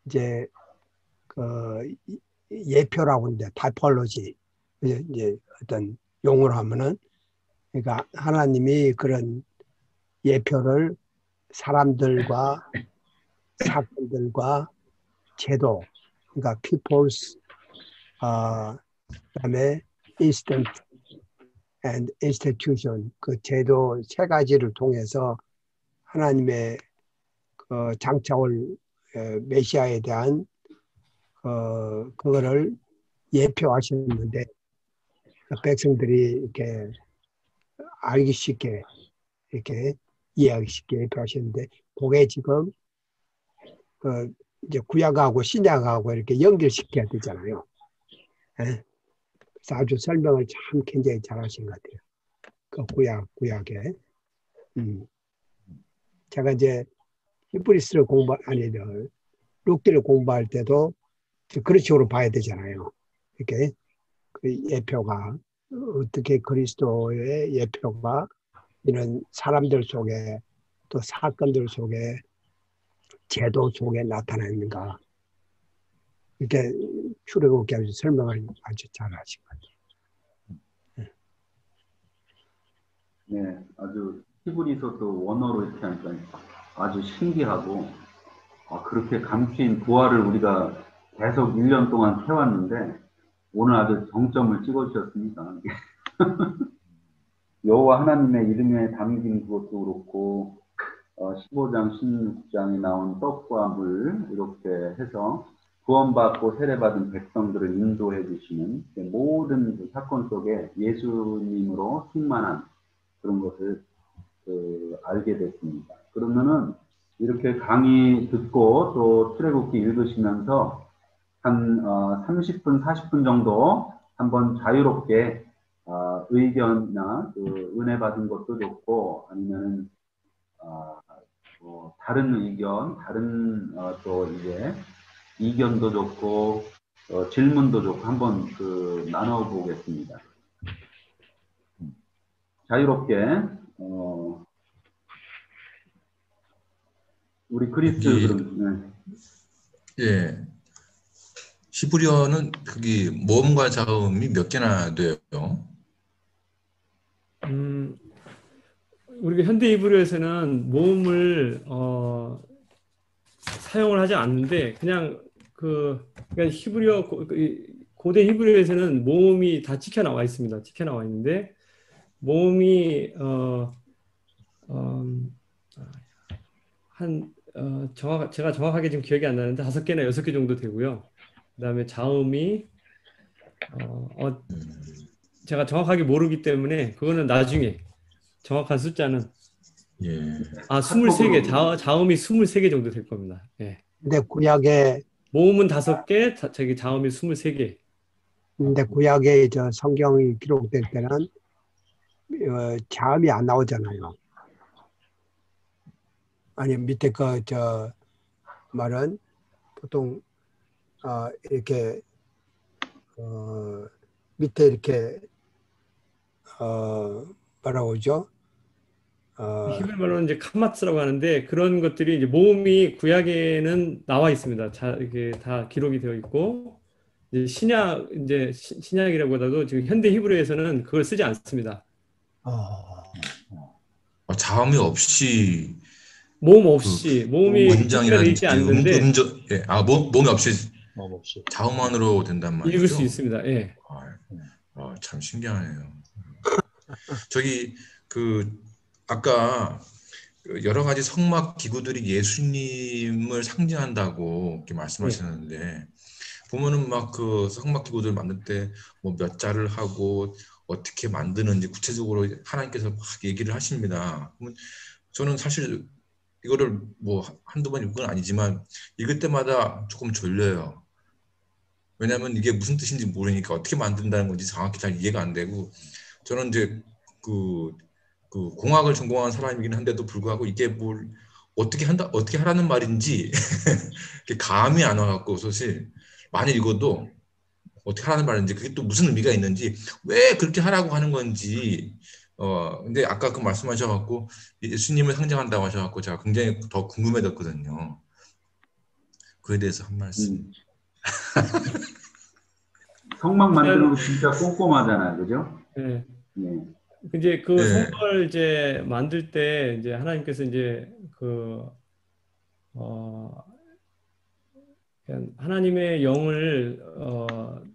이제 그 예표라고 하는데 타이폴로지 이제 어떤 용어로 하면은 그러니까 하나님이 그런 예표를 사람들과 사건들과 제도 그러니까 people's 그다음에 instant and institution 그 제도 세 가지를 통해서 하나님의 그 장차올 메시아에 대한 그거를 예표하셨는데 백성들이 이렇게 알기 쉽게 이렇게 이해하기 쉽게 예표하셨는데 그게 지금 그 이제 구약하고 신약하고 이렇게 연결시켜야 되잖아요. 예? 그래서 아주 설명을 참 굉장히 잘하신 것 같아요. 그 구약에. 제가 이제 히브리스를 아니, 룻기를 공부할 때도 그런 식으로 봐야 되잖아요. 이렇게 그 예표가 어떻게 그리스도의 예표가 이런 사람들 속에 또 사건들 속에 제도 속에 나타나는가 이렇게 출애굽기 아주 설명을 아주 잘하신 것 같아요. 네, 아주 히브리서도 원어로 이렇게 하니까 아주 신기하고 그렇게 감추인 부활을 우리가 계속 1년 동안 해왔는데 오늘 아주 정점을 찍어주셨습니다. 여호와 하나님의 이름에 담긴 그것도 그렇고 15장, 16장에 나온 떡과 물 이렇게 해서 구원받고 세례받은 백성들을 인도해 주시는 모든 그 사건 속에 예수님으로 충만한 그런 것을 알게 됐습니다. 그러면은 이렇게 강의 듣고 또 출애굽기 읽으시면서 한 30분, 40분 정도 한번 자유롭게 의견이나 그 은혜 받은 것도 좋고 아니면은 다른 의견, 다른 또 이제 이견도 좋고 질문도 좋고 한번 나눠보겠습니다. 자유롭게 우리 크리스 그럼 예. 히브리어는 거기 모음과 자음이 몇 개나 돼요? 우리가 현대 히브리어에서는 모음을 사용을 하지 않는데 그냥 그러니까 히브리어 고대 히브리어에서는 모음이 다 찍혀 나와 있습니다. 찍혀 나와 있는데 모음이 제가 정확하게 지금 기억이 안 나는데 5개나 6개 정도 되고요. 그다음에 자음이 제가 정확하게 모르기 때문에 그거는 나중에 정확한 숫자는 23개 자음이 23개 정도 될 겁니다. 예. 근데 구약에 모음은 5개, 저기 자음이 23개. 근데 구약에 저 성경이 기록될 때는 자음이 안 나오잖아요. 아니 밑에 저 말은 보통 이렇게 밑에 이렇게 뭐라고 하죠? 히브리 말로는 이제 카마츠라고 하는데 그런 것들이 이제 모음이 구약에는 나와 있습니다. 이게 다 기록이 되어 있고 이제 신약이라고보다도 지금 현대 히브리에서는 그걸 쓰지 않습니다. 자음이 없이 모음 없이 모음이 문장이라든지 있지 않는데 모음이 없이 자음만으로 된단 말이죠. 읽을 수 있습니다. 예. 참 신기하네요. 저기 아까 여러 가지 성막 기구들이 예수님을 상징한다고 이렇게 말씀하셨는데 보면은 막 그 성막 기구들 만들 때 뭐 몇 자를 하고 어떻게 만드는지 구체적으로 하나님께서 막 얘기를 하십니다. 저는 사실 이거를 뭐 한두 번 읽은 건 아니지만 읽을 때마다 조금 졸려요. 왜냐하면 이게 무슨 뜻인지 모르니까 어떻게 만든다는 건지 정확히 잘 이해가 안 되고 저는 이제 그 공학을 전공한 사람이긴 한데도 불구하고 이게 뭘 어떻게 하라는 말인지 감이 안 와갖고 사실 많이 읽어도 어떻게 하라는 말인지 그게 또 무슨 의미가 있는지 왜 그렇게 하라고 하는 건지 근데 아까 그 말씀하셔갖고 예수님을 상징한다고 하셔갖고 제가 굉장히 더 궁금해졌거든요. 그에 대해서 한 말씀. 성막 만드는 거 진짜 꼼꼼하잖아요, 그죠? 예. 네. 이제 그 네. 성막을 이제 만들 때 이제 하나님께서 이제 그냥 하나님의 영을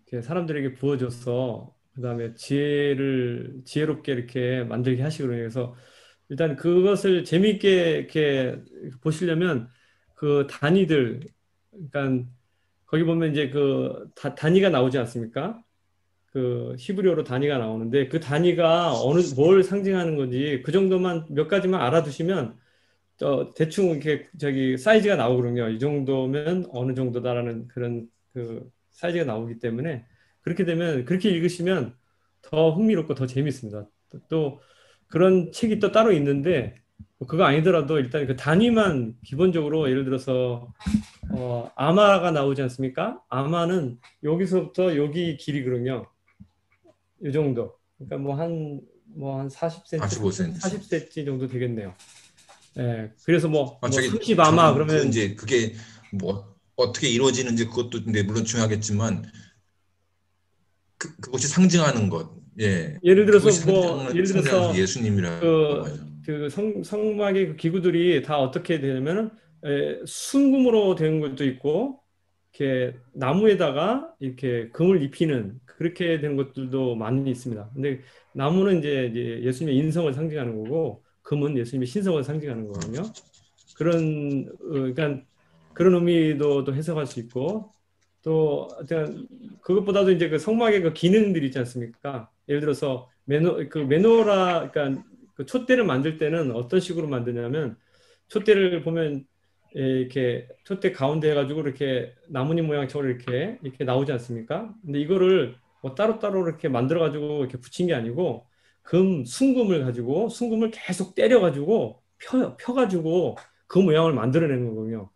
이렇게 사람들에게 부어줘서 그다음에 지혜롭게 이렇게 만들게 하시거든요. 그래서 일단 그것을 재미있게 이렇게 보시려면 그 단위들, 그러니까 거기 보면 이제 단위가 나오지 않습니까? 그 히브리어로 단위가 나오는데 그 단위가 뭘 상징하는 건지 그 정도만 몇 가지만 알아두시면 대충 이렇게 사이즈가 나오거든요. 이 정도면 어느 정도다라는 그런 그 사이즈가 나오기 때문에 그렇게 되면 그렇게 읽으시면 더 흥미롭고 더 재밌습니다. 또 그런 책이 또 따로 있는데 그거 아니더라도 일단 그 단위만 기본적으로 예를 들어서 아마가 나오지 않습니까? 아마는 여기서부터 여기 길이거든요. 이 정도. 그러니까 한 40cm, 45cm. 40cm 정도 되겠네요. 예, 그래서 저기 30아마 저는 그러면 이제 그게 뭐 어떻게 이루어지는지 그것도 근데 물론 중요하겠지만 그것이 상징하는 것, 예, 예를 들어서 그것이 상징하는 그 예수님이라고 하죠. 그 성막의 그 기구들이 다 어떻게 되냐면은 순금으로 된 것도 있고 이렇게 나무에다가 이렇게 금을 입히는 그렇게 된 것들도 많이 있습니다. 근데 나무는 이제 예수님의 인성을 상징하는 거고 금은 예수님의 신성을 상징하는 거거든요. 그러니까 그런 의미도 또 해석할 수 있고 또 그것보다도 이제 그 성막의 그 기능들이 있지 않습니까? 예를 들어서 메노라, 그러니까 그 촛대를 만들 때는 어떤 식으로 만드냐면 촛대를 보면 이렇게 촛대 가운데 해가지고 이렇게 나뭇잎 모양처럼 이렇게 나오지 않습니까? 근데 이거를 뭐 따로따로 이렇게 만들어가지고 이렇게 붙인 게 아니고 순금을 계속 때려가지고 펴가지고 그 모양을 만들어내는 거거든요.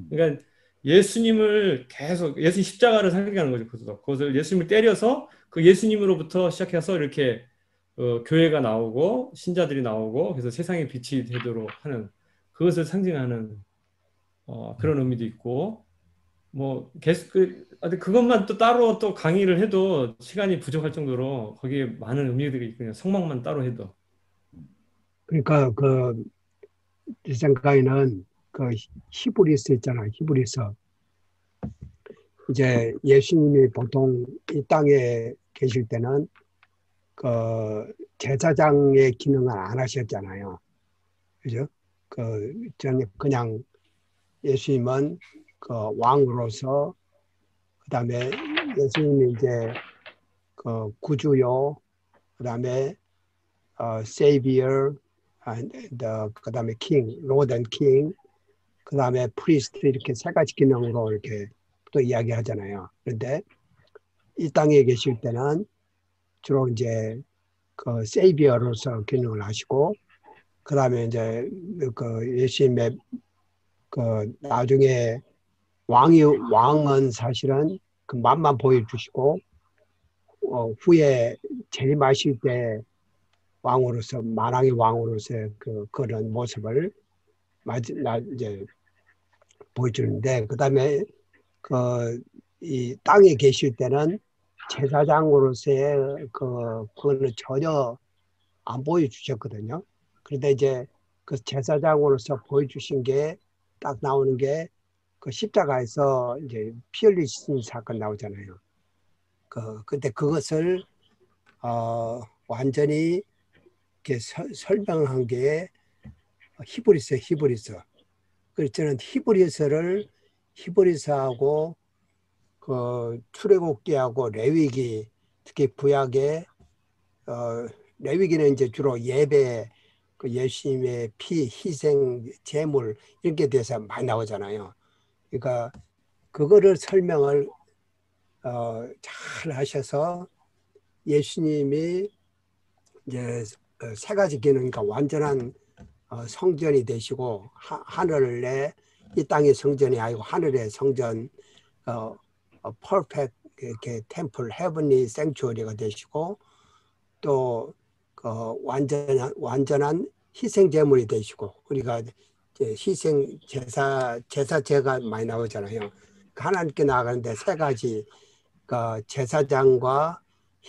그러니까 예수님을 계속 예수님 십자가를 상징하는 거죠. 그것을 예수님을 때려서 그 예수님으로부터 시작해서 이렇게 교회가 나오고 신자들이 나오고 그래서 세상의 빛이 되도록 하는 그것을 상징하는 그런 의미도 있고 뭐 계속 그것만 또 따로 또 강의를 해도 시간이 부족할 정도로 거기에 많은 의미들이 있거든요. 성막만 따로 해도. 그러니까 제 생각에는 그 히브리서 있잖아, 히브리서. 이제 예수님이 보통 이 땅에 계실 때는 그 제사장의 기능을 안 하셨잖아요. 그죠? 저는 그냥 예수님은 그 왕으로서, 그 다음에 예수님이 이제 그 구주요, 그 다음에 Savior, 그 다음에 King, Lord and King, 그 다음에 Priest 이렇게 세 가지 기능으로 이렇게 또 이야기하잖아요. 그런데 이 땅에 계실 때는 주로 이제 그 Savior로서 기능을 하시고, 그 다음에 이제 그 예수님의 그 나중에 왕은 사실은 그 맛만 보여주시고, 후에 재림하실 때 왕으로서, 만왕의 왕으로서의 그런 모습을 이제 보여주는데, 그 다음에 이 땅에 계실 때는 제사장으로서의 그거는 전혀 안 보여주셨거든요. 그런데 이제 그 제사장으로서 보여주신 게 딱 나오는 게 그 십자가에서 이제 피 흘리신 사건 나오잖아요. 근데 그것을 완전히 이렇게 설명한 게 히브리서. 그래서 저는 히브리서하고 그 출애굽기하고 레위기, 특히 구약에 레위기는 이제 주로 예배, 그 예수님의 피, 희생, 제물 이렇게 대해서 많이 나오잖아요. 그러니까 그거를 설명을 잘 하셔서 예수님이 이제 세 가지 기능, 그러니까 완전한 성전이 되시고 하늘에 이 땅의 성전이 아니고 하늘의 성전, perfect 이렇게 템플, 헤븐리 생츄어리가 되시고 또 완전한 희생 제물이 되시고 우리가 이제 희생 제사제가 많이 나오잖아요. 하나님께 나아가는데 세 가지, 그러니까 제사장과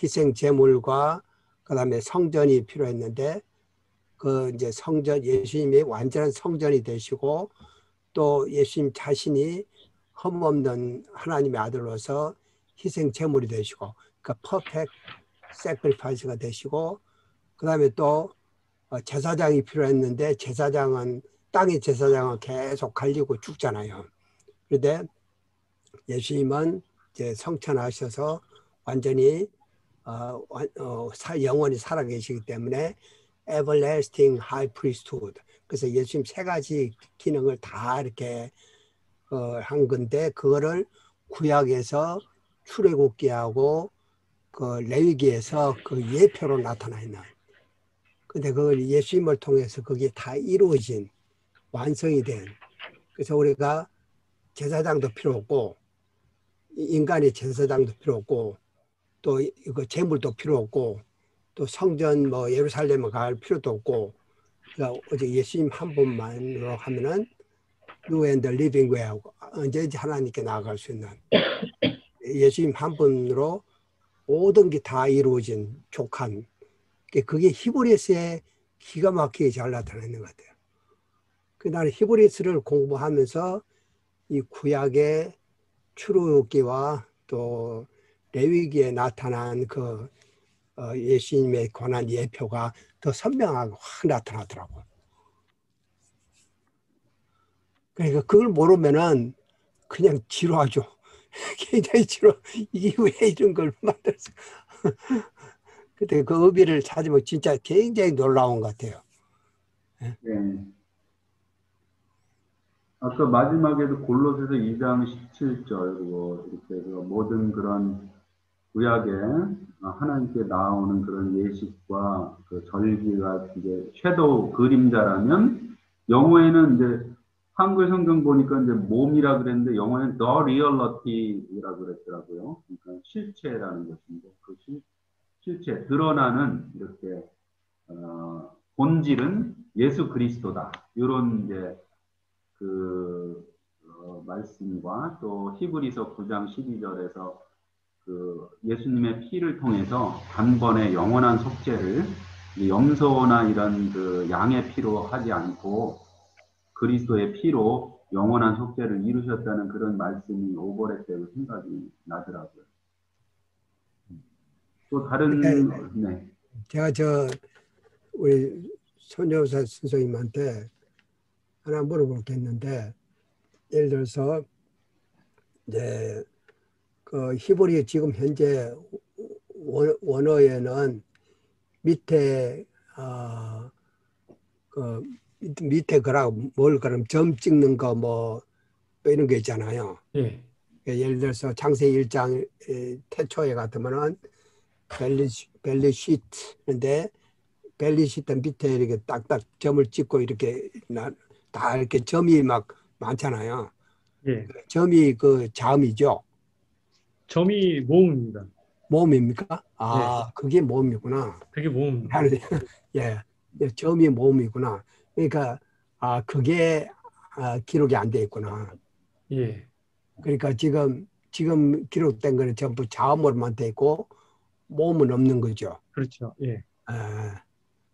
희생 제물과 그다음에 성전이 필요했는데 그 이제 성전, 예수님이 완전한 성전이 되시고 또 예수님 자신이 흠없는 하나님의 아들로서 희생 제물이 되시고, 그러니까 퍼펙트 세크리파이스가 되시고, 그다음에 또 제사장이 필요했는데 제사장은 땅의 제사장은 계속 갈리고 죽잖아요. 그런데 예수님은 이제 성천하셔서 완전히 영원히 살아계시기 때문에 everlasting high priesthood. 그래서 예수님 세 가지 기능을 다 이렇게 한 건데 그거를 구약에서 출애굽기하고 그 레위기에서 그 예표로 나타나 있는. 근데 그걸 예수님을 통해서 그게 다 이루어진 완성이 된. 그래서 우리가 제사장도 필요 없고 인간의 제사장도 필요 없고 또 이거 제물도 필요 없고 또 성전 뭐 예루살렘에 갈 필요도 없고 그러니까 어제 예수님 한 분만으로 하면은 You and the living way 언제든지 하나님께 나아갈 수 있는 예수님 한 분으로 모든 게 다 이루어진 족한 그게 히브리서에 기가 막히게 잘 나타나 있는 것 같아요. 그 나는 히브리서를 공부하면서 이 구약의 출애굽기와 또 레위기에 나타난 그 예수님에 관한 예표가 더 선명하게 확 나타나더라고요. 그러니까 그걸 모르면은 그냥 지루하죠. 굉장히 지루. 이게 왜 이런 걸 만들었어? 근데 그 의미를 찾으면 진짜 굉장히 놀라운 것 같아요. 네. 아까 마지막에도 골로새서 2장 17절 이렇게 모든 그런 구약에 하나님께 나오는 그런 예식과 그 절기가 이제 섀도우 그림자라면 영어에는 이제 한글 성경 보니까 이제 몸이라 그랬는데 영어에는 the reality라고 그랬더라고요. 그러니까 실체라는 것인데 그 실체 드러나는 이렇게 본질은 예수 그리스도다. 이런 이제 그 말씀과 또 히브리서 9장 12절에서 그 예수님의 피를 통해서 단번에 영원한 속죄를 염소나 이런 그 양의 피로 하지 않고 그리스도의 피로 영원한 속죄를 이루셨다는 그런 말씀이 오버랩 되고 생각이 나더라고요. 또 다른 네. 제가 우리 손여사 선생님한테 하나 물어볼 게 있는데 예를 들어서 이제 그 히브리 지금 현재 원어에는 밑에 그 밑에 그라고 뭘 그럼 점 찍는 거 뭐 이런 게 있잖아요. 예. 예를 들어서 창세기 1장 태초에 같으면은 벨리시트인데 벨리시트 밑에 이렇게 딱딱 점을 찍고 이렇게 다 이렇게 점이 막 많잖아요. 예. 점이 그 자음이죠. 점이 모음입니다. 모음입니까? 예. 그게 모음이구나. 그게 모음입니다. 예, 점이 모음이구나. 그러니까 그게 기록이 안 돼 있구나. 예. 그러니까 지금 기록된 거는 전부 자음으로만 돼 있고 모음은 없는 거죠. 그렇죠. 예.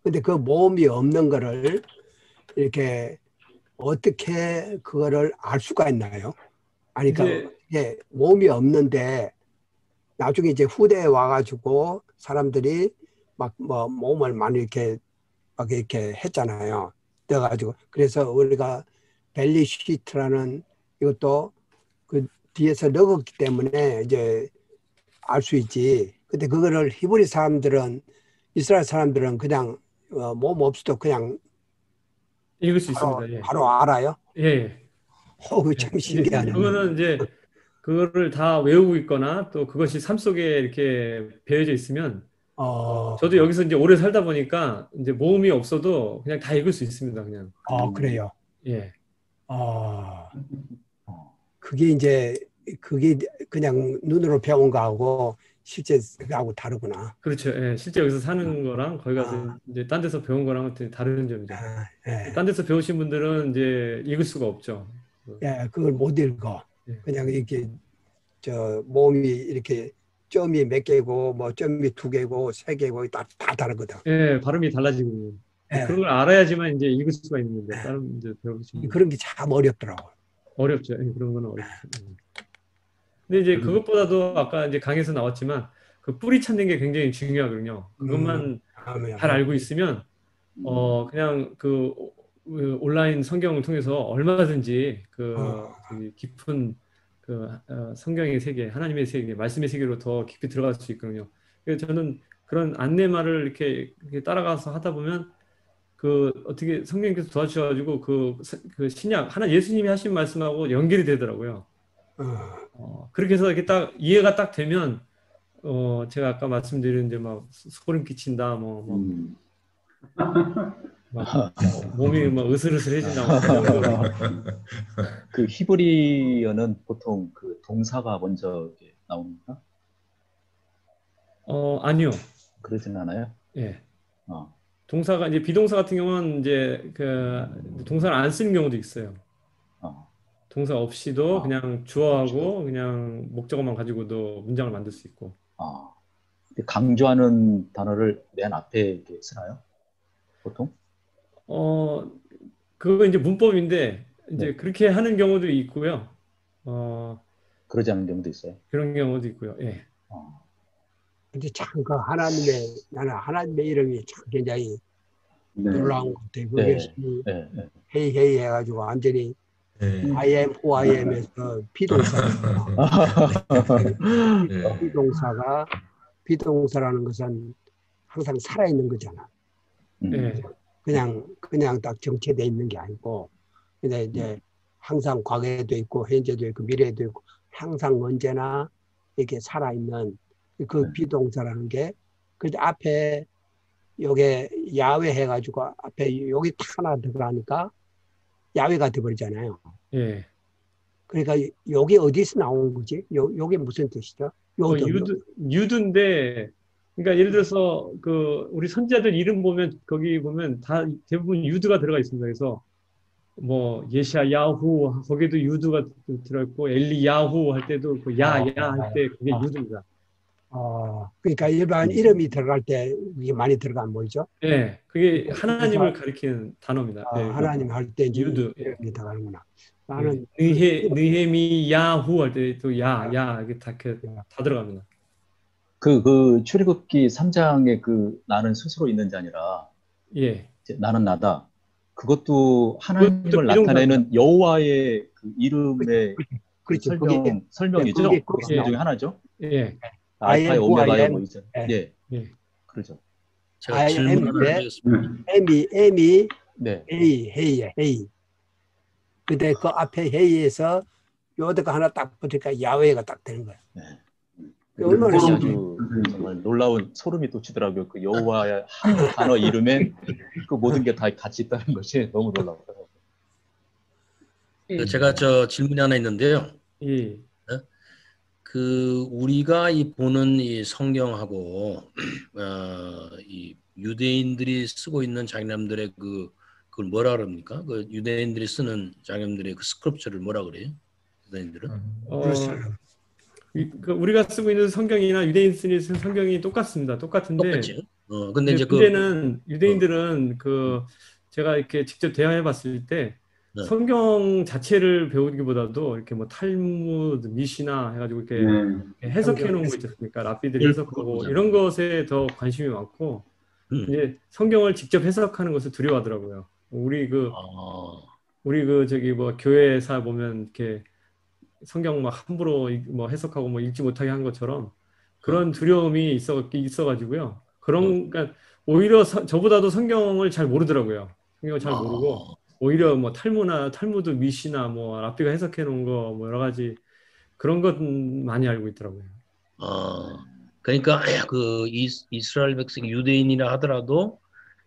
근데 그 모음이 없는 거를 이렇게 어떻게 그거를 알 수가 있나요? 아니, 그러니까 이게 모음이 없는데 나중에 이제 후대에 와가지고 사람들이 막 뭐 모음을 많이 이렇게 막 이렇게 했잖아요. 떠가지고 그래서 우리가 벨리시트라는 이것도 그 뒤에서 넣었기 때문에 이제 알 수 있지. 근데 그거를 히브리 사람들은 이스라엘 사람들은 그냥 모음 없어도 그냥 읽을 수 있습니다. 예. 바로 알아요. 예. 참 신기하네. 그거는 이제 그거를 다 외우고 있거나 또 그것이 삶 속에 이렇게 배어져 있으면 저도 여기서 이제 오래 살다 보니까 이제 모음이 없어도 그냥 다 읽을 수 있습니다. 그냥. 그래요. 예. 그게 그냥 눈으로 배운 거하고 실제하고 다르구나. 그렇죠. 예, 실제 여기서 사는 거랑 거기 가서 아, 이제 딴 데서 배운 거랑은 되게 다른 점이죠. 예, 딴 데서 배우신 분들은 이제 읽을 수가 없죠. 예, 그걸 못 읽어. 예. 그냥 이렇게 저 몸이 이렇게 점이 몇 개고 뭐 점이 2개고 3개고 다 다르거든. 예, 발음이 달라지거든요. 예, 그런 걸 알아야지만 이제 읽을 수가 있는데 다른 이제 배우신 분 그런 게 참 어렵더라고. 어렵죠. 예, 그런 거는 어렵죠. 근데 이제 그것보다도 아까 이제 강의에서 나왔지만 그 뿌리 찾는 게 굉장히 중요하거든요. 그것만 잘 알고 있으면 그냥 그 온라인 성경을 통해서 얼마든지 그 되게 깊은 그 성경의 세계, 하나님의 세계, 말씀의 세계로 더 깊이 들어갈 수 있거든요. 그래서 저는 그런 안내말을 이렇게 따라가서 하다 보면 그 어떻게 성령님께서 도와주셔가지고 그 신약 하나 예수님이 하신 말씀하고 연결이 되더라고요. 그렇게 해서 이렇게 딱 이해가 딱 되면 제가 아까 말씀드린 이제 막 소름 끼친다 막 몸이 막 으슬으슬해진다. 그 히브리어는 보통 그 동사가 먼저 이렇게 나옵니까? 아니요. 그러진 않아요? 예. 어. 동사가 이제 비동사 같은 경우는 이제 그 동사를 안 쓰는 경우도 있어요. 동사 없이도 그냥 주어하고 그냥 목적어만 가지고도 문장을 만들 수 있고. 근데 강조하는 단어를 맨 앞에 이렇게 쓰나요? 보통? 그거 이제 문법인데 이제 네. 그렇게 하는 경우도 있고요. 그러지 않은 경우도 있어요. 그런 경우도 있고요. 예. 근데 참 그 나는 하나님의 이름이 참 굉장히 놀라운 것 같아요. 그 열심히 헤이 해가지고 완전히 I am who I am에서 비동사라는 것은 항상 살아있는 거잖아. 그냥 딱 정체되어 있는 게 아니고, 근데 이제 항상 과거에도 있고, 현재도 있고, 미래에도 있고, 항상 언제나 이렇게 살아있는 그 비동사라는 게, 그 앞에 요게 야훼 해가지고 앞에 여기 딱 하나 들어가니까 야훼가 돼버리잖아요. 예. 그러니까 여기 어디서 나온 거지? 요게 무슨 뜻이죠? 유두인데, 그러니까 예를 들어서 그 우리 선지자들 이름 보면 거기 보면 다 대부분 유두가 들어가 있습니다. 그래서 뭐 예샤야후 거기도 유두가 들어있고 엘리야후 할 때도 그 야야 할 때 그게 유두입니다. 그러니까 일반 이름이 들어갈 때 이게 많이 들어간 뭐죠? 네, 그게 하나님을 가리키는 단어입니다. 하나님 할 때 이제 유두 이름이 들어가는구나. 나는 느헤미야후 할 때 또 야 이게 다 들어갑니다. 그 출애굽기 3장에 그 나는 스스로 있는 자니라. 예. 나는 나다. 그것도 하나님을 나타내는 여호와의 그 이름의 설명이죠. 그 중에 하나죠. 예. 알파의 오메가의 뭐 있잖아요. 예. 그렇죠. 제가 질문 하나 드리겠습니다. M이 헤이. 근데 그 앞에 헤이에서 요드가 하나 딱 붙으니까 야훼가 딱 되는 거야. 얼마나 아주 정말 놀라운 소름이 돋치더라고요. 그 여호와의 한 단어 이름에 그 모든 게 다 같이 있다는 것이 너무 놀라워요. 제가 질문이 하나 있는데요. 그 우리가 보는 이 성경하고 이 유대인들이 쓰고 있는 자기네들의 그걸 뭐라 그럽니까? 그 유대인들이 쓰는 자기네들의 그 스크립처를 뭐라 그래요? 유대인들은? 우리가 쓰고 있는 성경이나 유대인 쓰는 성경이 똑같습니다. 똑같은데. 똑같죠. 근데 이제 유대인들은 제가 이렇게 직접 대화해봤을 때 성경 자체를 배우기보다도 이렇게 뭐 탈무드, 미시나 해가지고 이렇게 해석해 놓은 거 있지 않습니까? 랍비들이 해석하고 이런 것에 더 관심이 많고 이제 성경을 직접 해석하는 것을 두려워하더라고요. 우리 뭐 교회사 보면 이렇게 성경 막 함부로 뭐 해석하고 뭐 읽지 못하게 한 것처럼 그런 두려움이 있어가지고요. 그러니까 오히려 저보다도 성경을 잘 모르더라고요. 성경을 잘 모르고 오히려 뭐 탈무드, 미시나 뭐 랍비가 해석해 놓은 거 뭐 여러 가지 그런 것 많이 알고 있더라고요. 그러니까 그 이스라엘 백성 유대인이라 하더라도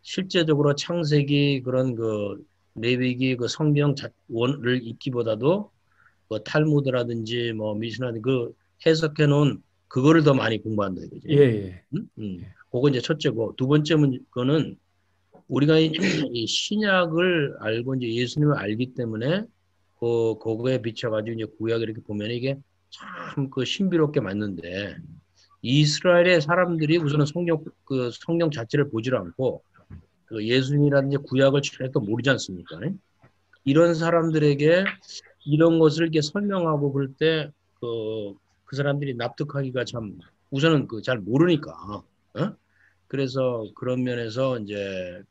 실제적으로 창세기 그런 그 레위기 그 성경 원을 읽기보다도 그 탈무드라든지 뭐 미시나든지 그 해석해 놓은 그거를 더 많이 공부한다 이거지. 예, 예. 그거 이제 첫째고, 두 번째 거는 우리가 이 신약을 알고 이제 예수님을 알기 때문에 그거에 비춰가지고 이제 구약 이렇게 보면 이게 참 그 신비롭게 맞는데, 이스라엘의 사람들이 우선은 성경 자체를 보질 않고 그 예수님이라든지 구약을 전혀 모르지 않습니까? 이런 사람들에게 이런 것을 이렇게 설명하고 그럴 때 그 사람들이 납득하기가 참 우선은 그 잘 모르니까. 어? 그래서 그런 면에서 이제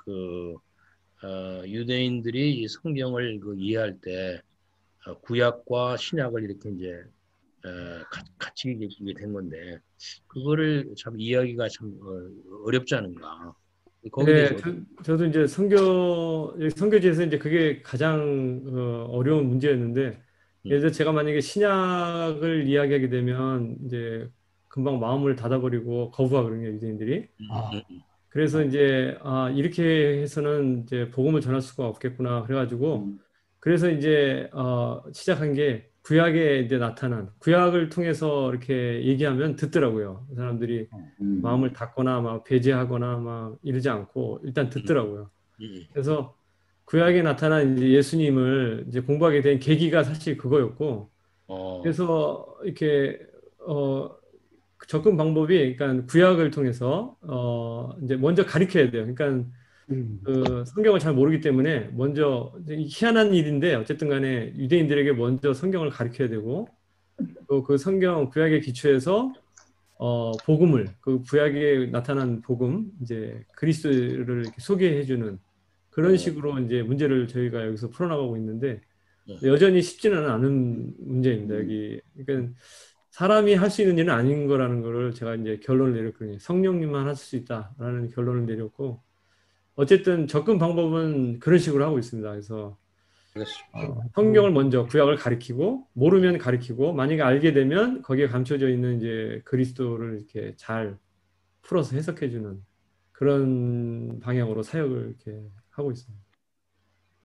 유대인들이 이 성경을 이해할 때 구약과 신약을 이렇게 이제 같이 이게 된 건데, 그거를 참 이해하기가 참 어렵지 않은가. 거기에 네, 대해서 저도 이제 선교지에서 이제 그게 가장 어려운 문제였는데, 예를 들어 제가 만약에 신약을 이야기하게 되면 이제 금방 마음을 닫아버리고 거부하거든요, 유대인들이. 그래서 이제 이렇게 해서는 이제 복음을 전할 수가 없겠구나 그래가지고, 그래서 이제 시작한 게 구약에 이제 나타난 구약을 통해서 이렇게 얘기하면 듣더라고요. 사람들이 마음을 닫거나 막 배제하거나 막 이러지 않고 일단 듣더라고요. 그래서 구약에 나타난 이제 예수님을 이제 공부하게 된 계기가 사실 그거였고, 그래서 이렇게 접근 방법이, 그러니까 구약을 통해서 이제 먼저 가르쳐야 돼요. 그러니까 그 성경을 잘 모르기 때문에 먼저, 희한한 일인데 어쨌든 간에 유대인들에게 먼저 성경을 가르쳐야 되고, 또 그 성경 구약의 기초에서 복음을, 그 구약에 나타난 복음, 이제 그리스도를 이렇게 소개해주는 그런 식으로 이제 문제를 저희가 여기서 풀어나가고 있는데, 여전히 쉽지는 않은 문제입니다. 여기 그러니까 사람이 할 수 있는 일은 아닌 거라는 거를 제가 이제 결론을 내렸거든요. 성령님만 할 수 있다라는 결론을 내렸고, 어쨌든 접근 방법은 그런 식으로 하고 있습니다. 그래서 성경을 먼저 구약을 가리키고, 모르면 가리키고, 만약에 알게 되면 거기에 감춰져 있는 이제 그리스도를 이렇게 잘 풀어서 해석해주는 그런 방향으로 사역을 이렇게 하고 있습니다.